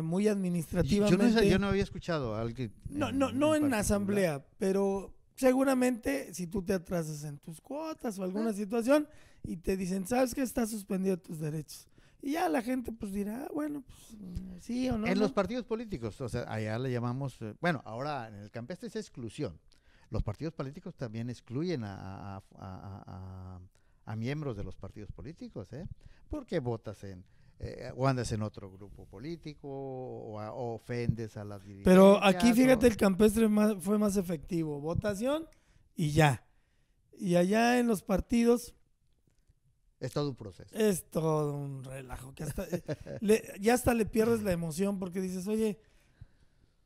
muy administrativamente. Yo no había escuchado a alguien. No en la asamblea, pero seguramente si tú te atrasas en tus cuotas o alguna situación y te dicen, ¿sabes qué? Estás suspendido tus derechos. Y ya la gente pues dirá, bueno, pues sí o no. En los partidos políticos, o sea, allá le llamamos, bueno, ahora en el campestre es exclusión. Los partidos políticos también excluyen a miembros de los partidos políticos, porque votas o andas en otro grupo político o ofendes a las dirigencias. Pero aquí fíjate, el campestre fue más efectivo, votación y ya. Y allá en los partidos es todo un proceso. Es todo un relajo. Que ya hasta le pierdes la emoción porque dices, oye,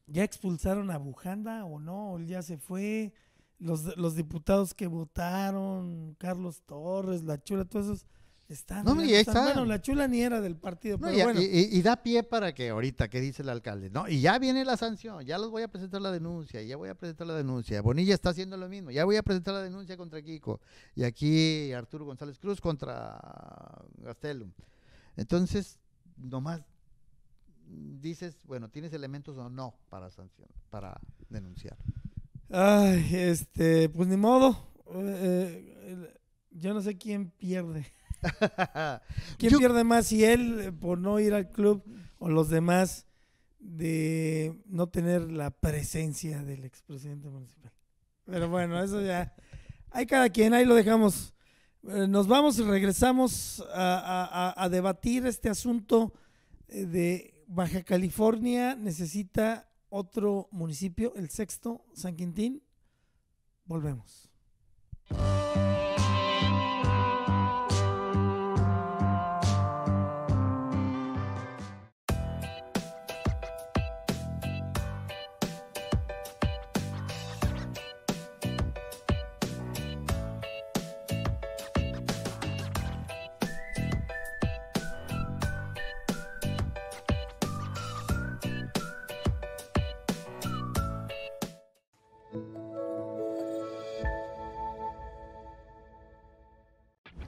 ¿ya expulsaron a Bujanda o no? ¿O ya se fue? Los diputados que votaron, Carlos Torres, La Chula, todos esos están. No, ya están. Bueno, La Chula ni era del partido, no, pero bueno. Y da pie para que ahorita, ¿qué dice el alcalde? No, y ya viene la sanción, ya los voy a presentar la denuncia, Bonilla está haciendo lo mismo, ya voy a presentar la denuncia contra Kiko, y aquí Arturo González Cruz contra Gastelum. Entonces, nomás dices, bueno, ¿tienes elementos o no para denunciar? Ay, pues ni modo. Yo no sé quién pierde. ¿Quién pierde más, si él por no ir al club o los demás de no tener la presencia del expresidente municipal? Pero bueno, eso ya hay cada quien, ahí lo dejamos. Nos vamos y regresamos a debatir este asunto de Baja California. Necesita otro municipio, el sexto, San Quintín. Volvemos.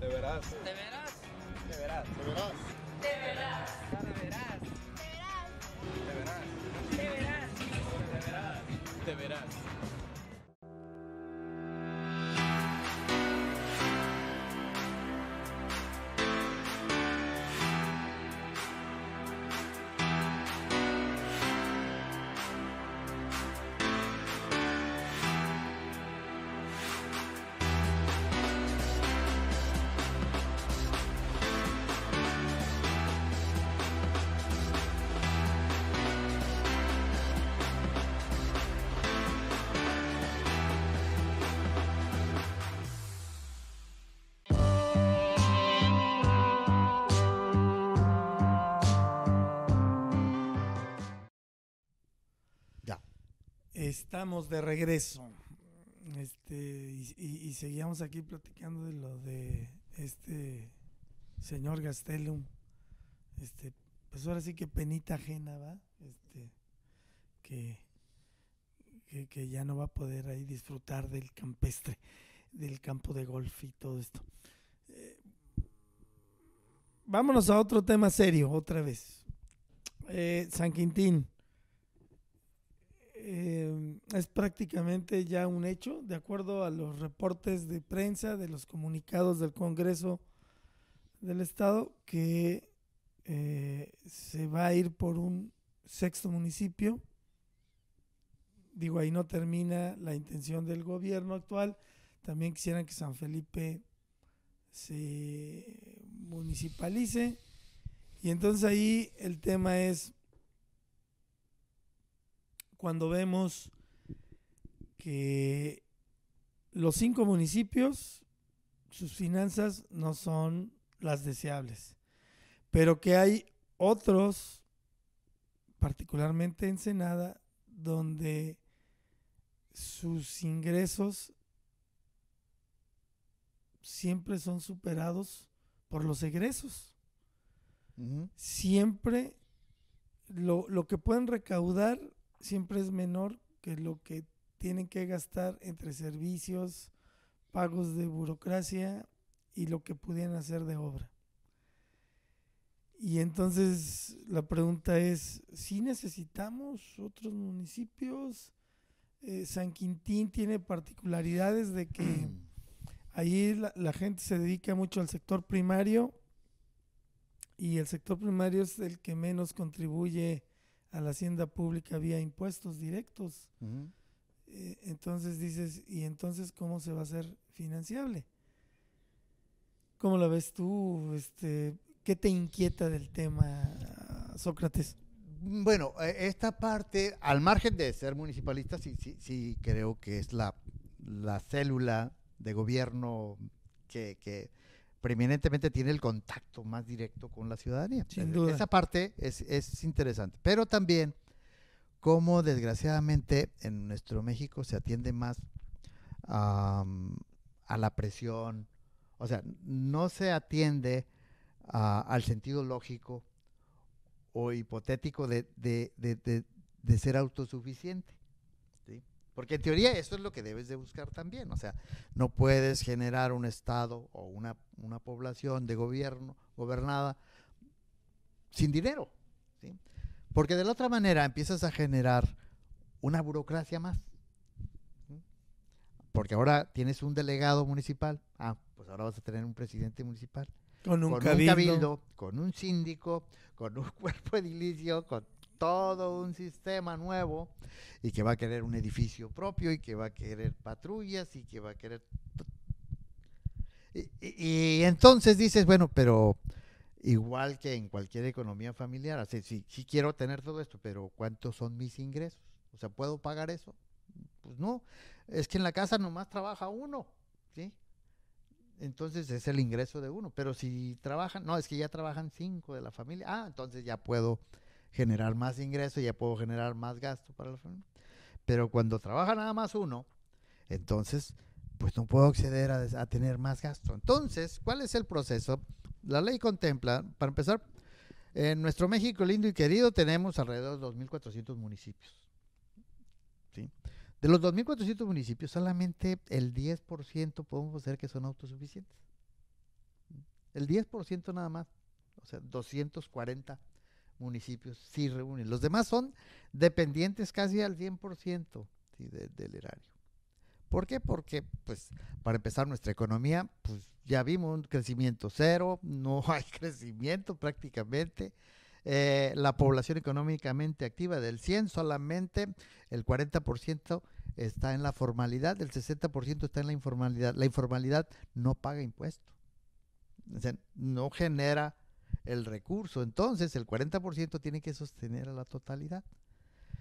De veras. ¿De veras? De veras. De veras. ¿De veras? ¿De veras? De veras. ¿De veras? De veras. Estamos de regreso. Y seguíamos aquí platicando de lo de este señor Gastelum. Pues ahora sí que penita ajena, ¿va? Que ya no va a poder ahí disfrutar del campestre, del campo de golf y todo esto. Vámonos a otro tema serio, otra vez. San Quintín. Es prácticamente ya un hecho, de acuerdo a los reportes de prensa, de los comunicados del Congreso del Estado, que se va a ir por un sexto municipio. Digo, ahí no termina la intención del gobierno actual. También quisieran que San Felipe se municipalice. Y entonces ahí el tema es cuando vemos que los 5 municipios, sus finanzas no son las deseables, pero que hay otros, particularmente Ensenada, donde sus ingresos siempre son superados por los egresos. Ujú. Siempre lo que pueden recaudar siempre es menor que lo que tienen que gastar entre servicios, pagos de burocracia y lo que pudieran hacer de obra. Y entonces la pregunta es, ¿sí necesitamos otros municipios? San Quintín tiene particularidades de que ahí la gente se dedica mucho al sector primario y el sector primario es el que menos contribuye a la hacienda pública vía impuestos directos. Ujú. Entonces dices, ¿y entonces cómo se va a hacer financiable? ¿Cómo la ves tú? ¿Qué te inquieta del tema, Sócrates? Bueno, esta parte, al margen de ser municipalista, sí creo que es la célula de gobierno que preeminentemente tiene el contacto más directo con la ciudadanía. Sin duda. Esa parte es interesante, pero también cómo desgraciadamente en nuestro México se atiende más a la presión, o sea, no se atiende al sentido lógico o hipotético de ser autosuficiente, ¿sí? Porque en teoría eso es lo que debes de buscar también, o sea, no puedes generar un estado o una población de gobierno gobernada sin dinero, ¿sí? Porque de la otra manera empiezas a generar una burocracia más, ¿sí? Porque ahora tienes un delegado municipal, pues ahora vas a tener un presidente municipal, Con un con cabildo. un cabildo, con un síndico, con un cuerpo edilicio, con todo un sistema nuevo, y que va a querer un edificio propio, y que va a querer patrullas, y que va a querer... Y entonces dices, bueno, pero igual que en cualquier economía familiar, así, sí quiero tener todo esto, pero ¿cuántos son mis ingresos? O sea, ¿puedo pagar eso? Pues no, es que en la casa nomás trabaja uno, ¿sí? Entonces es el ingreso de uno, pero si trabajan, no, es que ya trabajan 5 de la familia, entonces ya puedo generar más ingresos, ya puedo generar más gasto para la familia. Pero cuando trabaja nada más uno, entonces pues no puedo acceder a tener más gasto. Entonces, ¿cuál es el proceso? La ley contempla, para empezar, en nuestro México lindo y querido tenemos alrededor de 2.400 municipios, ¿sí? De los 2.400 municipios, solamente el 10% podemos decir que son autosuficientes. El 10% nada más, o sea, 240 municipios sí reúnen. Los demás son dependientes casi al 100%, ¿sí? del erario. ¿Por qué? Porque, pues, para empezar, nuestra economía, pues, ya vimos un crecimiento cero, no hay crecimiento prácticamente. La población económicamente activa del 100, solamente el 40% está en la formalidad, el 60% está en la informalidad. La informalidad no paga impuestos, o sea, no genera el recurso, entonces el 40% tiene que sostener a la totalidad.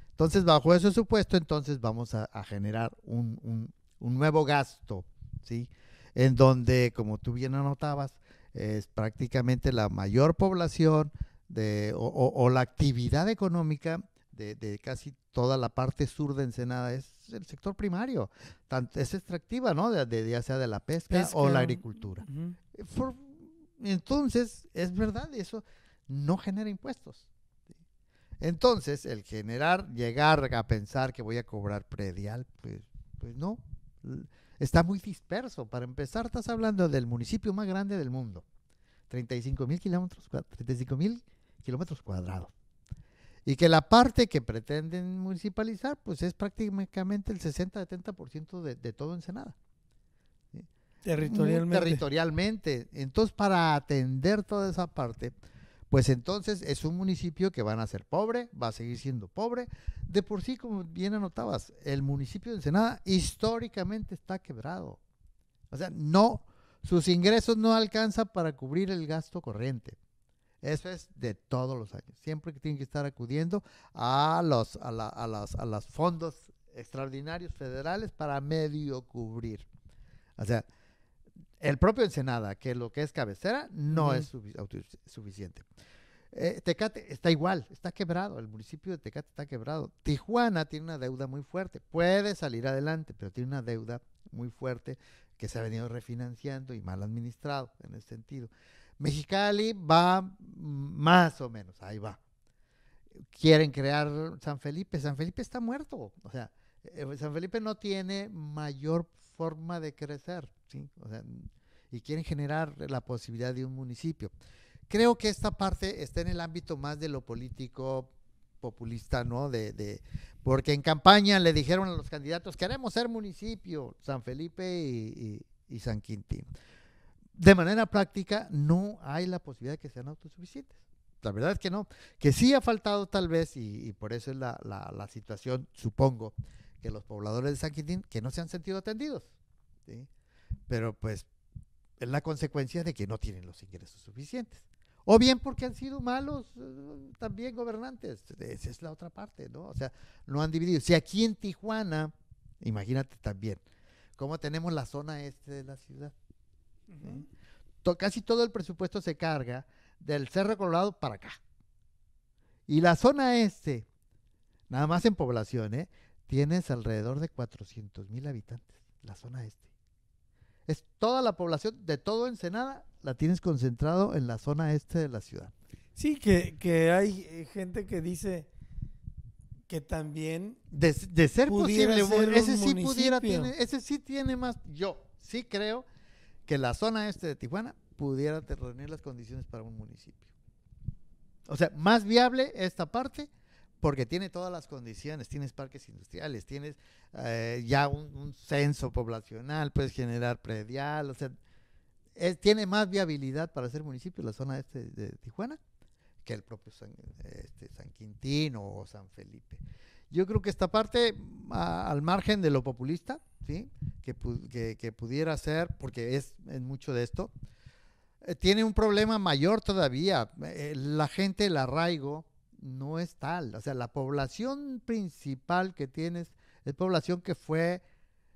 Entonces, bajo ese supuesto, entonces vamos a generar un nuevo gasto, ¿sí? En donde, como tú bien anotabas, es prácticamente la mayor población o la actividad económica de casi toda la parte sur de Ensenada es el sector primario. Es extractiva, ¿no? Ya sea de la pesca o la agricultura. Ujú. Entonces, es verdad, eso no genera impuestos. ¿Sí? Entonces, el llegar a pensar que voy a cobrar predial, pues no. Está muy disperso. Para empezar, estás hablando del municipio más grande del mundo. 35,000 kilómetros cuadrados. Y que la parte que pretenden municipalizar, pues es prácticamente el 60-70% de todo Ensenada. ¿Sí? Territorialmente. Entonces, para atender toda esa parte, pues entonces es un municipio que van a ser pobre, va a seguir siendo pobre. De por sí, como bien anotabas, el municipio de Ensenada históricamente está quebrado. O sea, sus ingresos no alcanzan para cubrir el gasto corriente. Eso es de todos los años. Siempre que tienen que estar acudiendo a los fondos extraordinarios federales para medio cubrir. O sea, el propio Ensenada, que lo que es cabecera, no es suficiente. Tecate está igual, está quebrado. El municipio de Tecate está quebrado. Tijuana tiene una deuda muy fuerte. Puede salir adelante, pero tiene una deuda muy fuerte que se ha venido refinanciando y mal administrado en ese sentido. Mexicali va más o menos, ahí va. Quieren crear San Felipe. San Felipe está muerto. O sea, San Felipe no tiene mayor forma de crecer, ¿sí? O sea, y quieren generar la posibilidad de un municipio. Creo que esta parte está en el ámbito más de lo político populista, ¿no? Porque en campaña le dijeron a los candidatos, queremos ser municipio, San Felipe y San Quintín. De manera práctica, no hay la posibilidad de que sean autosuficientes. La verdad es que no. Que sí ha faltado tal vez, y por eso es la situación, supongo, que los pobladores de San Quintín, que no se han sentido atendidos, ¿sí? Pero pues es la consecuencia de que no tienen los ingresos suficientes. O bien porque han sido malos también gobernantes. Esa es la otra parte, ¿no? O sea, no han dividido. Si aquí en Tijuana, imagínate también, cómo tenemos la zona este de la ciudad. Casi todo el presupuesto se carga del Cerro Colorado para acá. Y la zona este, nada más en población, tienes alrededor de 400,000 habitantes, la zona este. Es toda la población de todo Ensenada, la tienes concentrado en la zona este de la ciudad. Sí, que hay gente que dice que también de ser posible, ese sí tiene más. Yo sí creo que la zona este de Tijuana pudiera reunir las condiciones para un municipio. O sea, más viable esta parte porque tiene todas las condiciones, tienes parques industriales, tienes ya un censo poblacional, puedes generar predial, o sea, tiene más viabilidad para ser municipio la zona este de Tijuana que el propio San Quintín o San Felipe. Yo creo que esta parte, al margen de lo populista, ¿sí? que pudiera ser, porque es en mucho de esto, tiene un problema mayor todavía. La gente, el arraigo, no es tal. O sea, la población principal que tienes es población que fue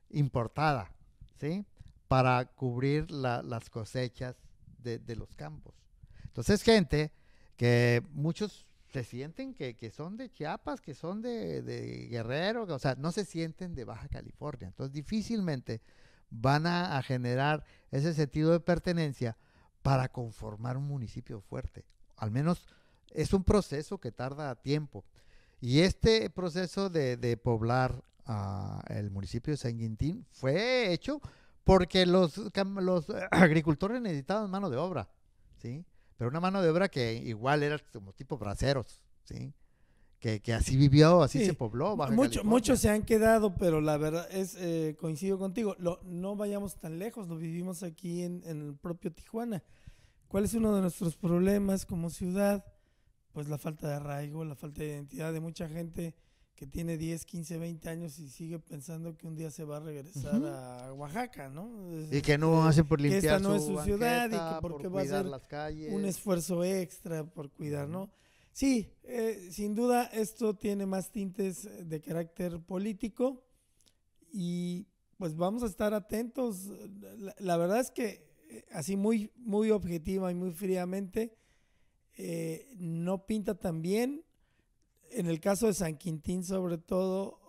importada, ¿sí? Para cubrir las cosechas de los campos. Entonces, gente que muchos se sienten que son de Chiapas, que son de Guerrero, o sea, no se sienten de Baja California. Entonces, difícilmente van a generar ese sentido de pertenencia para conformar un municipio fuerte. Al menos es un proceso que tarda tiempo. Y este proceso de poblar el municipio de San Quintín fue hecho porque los agricultores necesitaban mano de obra, ¿sí? Pero una mano de obra que igual era como tipo braceros, ¿sí? Que así vivió, así sí, se pobló. Muchos se han quedado, pero la verdad es, coincido contigo, no vayamos tan lejos, lo vivimos aquí en el propio Tijuana. ¿Cuál es uno de nuestros problemas como ciudad? Pues la falta de arraigo, la falta de identidad de mucha gente que tiene 10, 15, 20 años y sigue pensando que un día se va a regresar a Oaxaca, ¿no? Y que no hace por limpiar que esta no es su su ciudad y banqueta, que porque por va a cuidar ser las calles. un esfuerzo extra por cuidar, ¿no? Sí, sin duda esto tiene más tintes de carácter político y pues vamos a estar atentos. La verdad es que así muy, muy objetiva y muy fríamente no pinta tan bien. en el caso de San Quintín, sobre todo,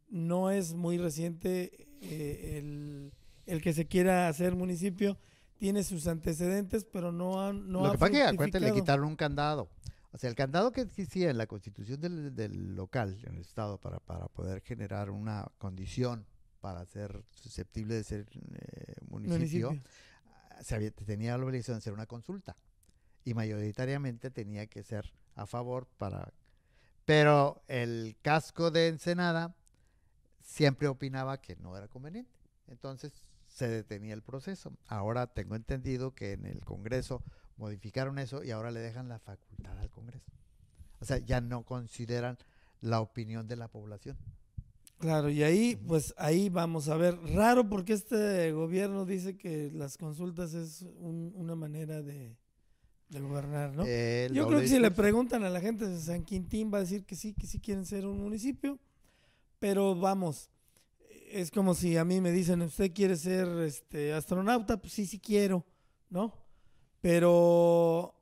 no es muy reciente el que se quiera hacer municipio. Tiene sus antecedentes, pero no ha Lo que pasa es que acuérdate, le fructificado. quitaron un candado. O sea, el candado que existía en la constitución del local, en el estado, para poder generar una condición para ser susceptible de ser municipio, tenía la obligación de hacer una consulta. Y mayoritariamente tenía que ser a favor Pero el casco de Ensenada siempre opinaba que no era conveniente. Entonces se detenía el proceso. Ahora tengo entendido que en el Congreso modificaron eso y ahora le dejan la facultad al Congreso. O sea, ya no consideran la opinión de la población. Claro, y ahí, pues ahí vamos a ver. Raro porque este gobierno dice que las consultas es una manera de gobernar, ¿no? Yo creo que si le preguntan a la gente de San Quintín va a decir que sí quieren ser un municipio, pero vamos, es como si a mí me dicen, ¿usted quiere ser astronauta? Pues sí quiero, ¿no? Pero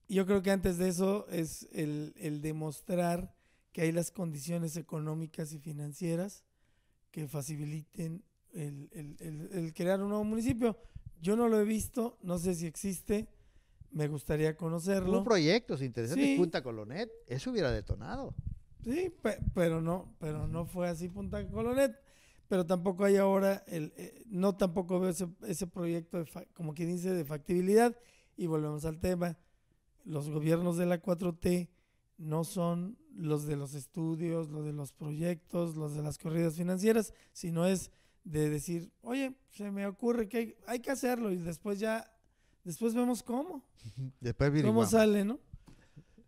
yo creo que antes de eso es el demostrar que hay las condiciones económicas y financieras que faciliten el crear un nuevo municipio. Yo no lo he visto, no sé si existe, me gustaría conocerlo. Hubo proyectos interesantes, Sí. Punta Colonet, eso hubiera detonado. Sí, pero no fue así Punta Colonet, pero tampoco hay ahora, no tampoco veo ese proyecto, como quien dice, de factibilidad, y volvemos al tema, los gobiernos de la 4T no son los de los estudios, los de los proyectos, los de las corridas financieras, sino es de decir, oye, se me ocurre que hay que hacerlo, y después vemos cómo Después averiguamos. sale, ¿no?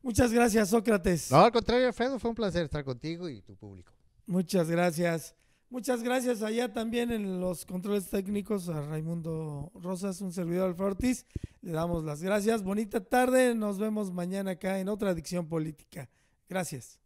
Muchas gracias, Sócrates. No, al contrario, Alfredo, fue un placer estar contigo y tu público. Muchas gracias. Muchas gracias allá también en los controles técnicos a Raimundo Rosas, un servidor Alfredo Ortiz. Le damos las gracias. Bonita tarde. Nos vemos mañana acá en otra Adicción Política. Gracias.